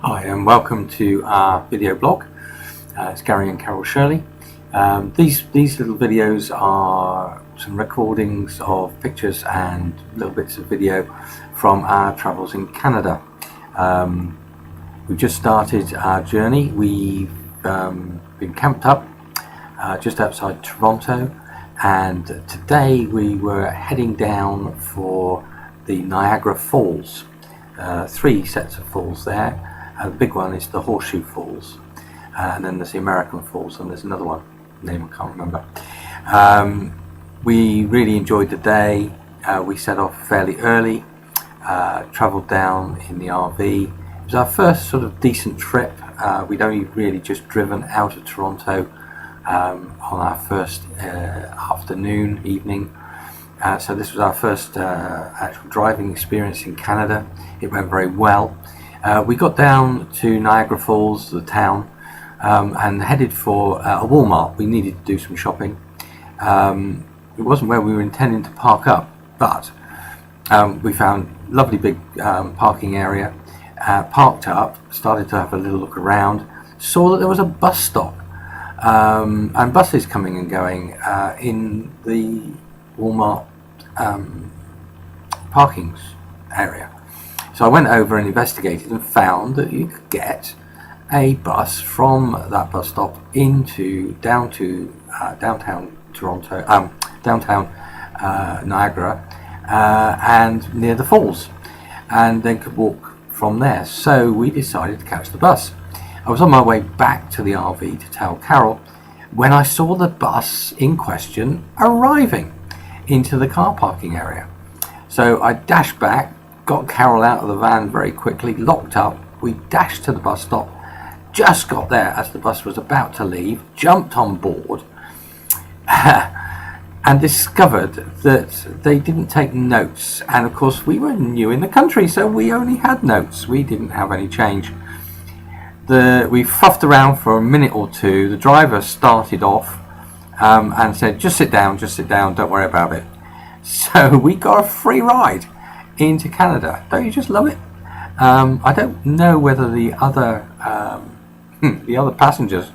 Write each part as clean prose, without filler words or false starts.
Hi and welcome to our video blog. It's Gary and Carol Shirley. These little videos are some recordings of pictures and little bits of video from our travels in Canada. We've just started our journey. We've been camped up just outside Toronto, and today we were heading down for the Niagara Falls. Three sets of falls there. The big one is the Horseshoe Falls, and then there's the American Falls, and there's another one, name I can't remember. We really enjoyed the day. We set off fairly early, travelled down in the RV. It was our first sort of decent trip. We'd only really just driven out of Toronto on our first evening. So this was our first actual driving experience in Canada. It went very well. We got down to Niagara Falls, the town, and headed for a Walmart. We needed to do some shopping. It wasn't where we were intending to park up, but we found a lovely big parking area, parked up, started to have a little look around, saw that there was a bus stop and buses coming and going in the Walmart parkings area. So I went over and investigated and found that you could get a bus from that bus stop down to downtown Toronto, downtown Niagara, and near the falls, and then could walk from there. So we decided to catch the bus. I was on my way back to the RV to tell Carol when I saw the bus in question arriving into the car parking area. So I dashed back, got Carol out of the van very quickly, locked up. We dashed to the bus stop, just got there as the bus was about to leave, jumped on board, and discovered that they didn't take notes. And of course we were new in the country, so we only had notes. We didn't have any change. We fuffed around for a minute or two. The driver started off and said, just sit down, don't worry about it. So we got a free ride into Canada. Don't you just love it? I don't know whether the other passengers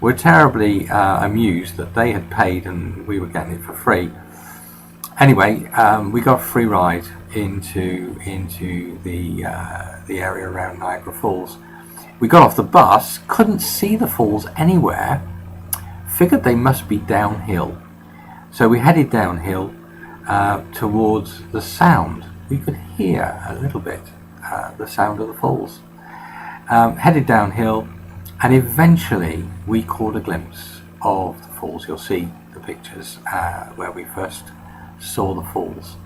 were terribly amused that they had paid and we were getting it for free. Anyway, we got a free ride into the area around Niagara Falls. We got off the bus, couldn't see the falls anywhere, figured they must be downhill. So we headed downhill towards the sound. We could hear a little bit the sound of the falls. Headed downhill, and eventually we caught a glimpse of the falls. You'll see the pictures where we first saw the falls.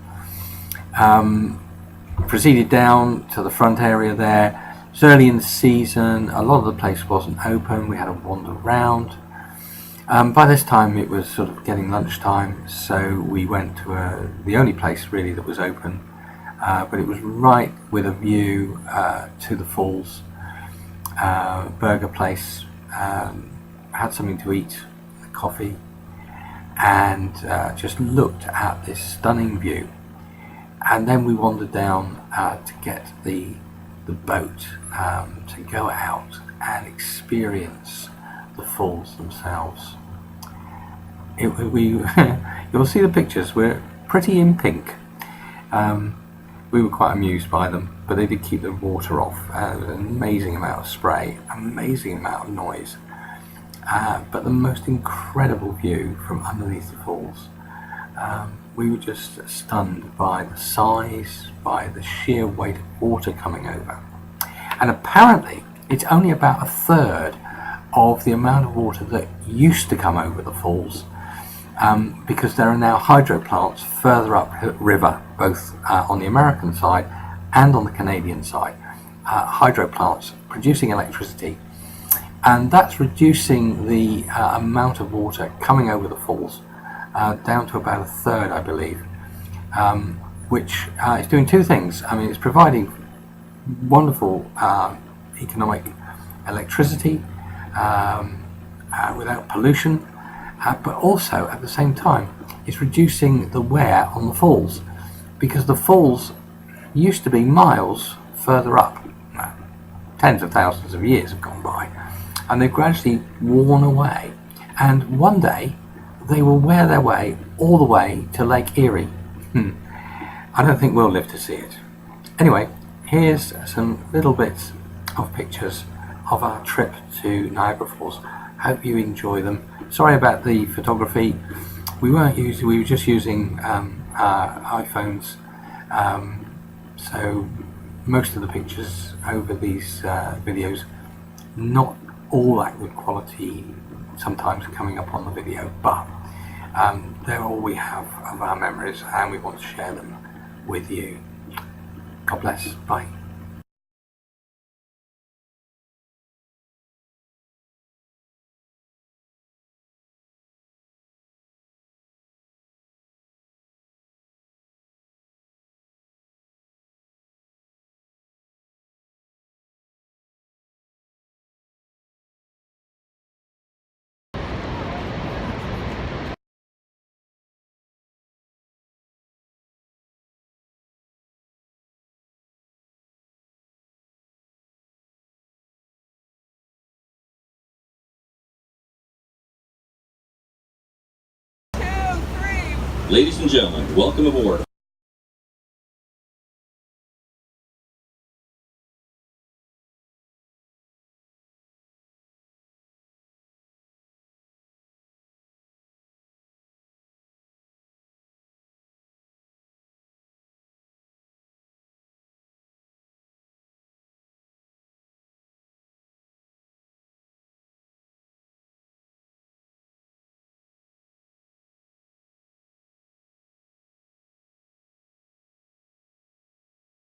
Proceeded down to the front area there. It was early in the season, a lot of the place wasn't open. We had to wander around. By this time it was sort of getting lunchtime, so we went to the only place really that was open, but it was right with a view to the falls. Burger place, had something to eat, coffee, and just looked at this stunning view. And then we wandered down to get the boat to go out and experience the falls themselves. You'll see the pictures. We're pretty in pink. We were quite amused by them, but they did keep the water off. An amazing amount of spray, amazing amount of noise, but the most incredible view from underneath the falls. We were just stunned by the size, by the sheer weight of water coming over. And apparently it's only about a third of the amount of water that used to come over the falls, because there are now hydro plants further up river, both on the American side and on the Canadian side. Hydro plants producing electricity, and that's reducing the amount of water coming over the falls down to about a third, I believe, which is doing two things. I mean, it's providing wonderful economic electricity without pollution, but also at the same time it's reducing the wear on the falls, because the falls used to be miles further up. tens of thousands of years have gone by, and they've gradually worn away. And one day, they will wear their way all the way to Lake Erie. I don't think we'll live to see it. Anyway, here's some little bits of pictures of our trip to Niagara Falls. Hope you enjoy them. Sorry about the photography. We were just using our iPhones, so most of the pictures over these videos, not all that good quality sometimes coming up on the video, but they're all we have of our memories, and we want to share them with you. God bless. Bye. Ladies and gentlemen, welcome aboard.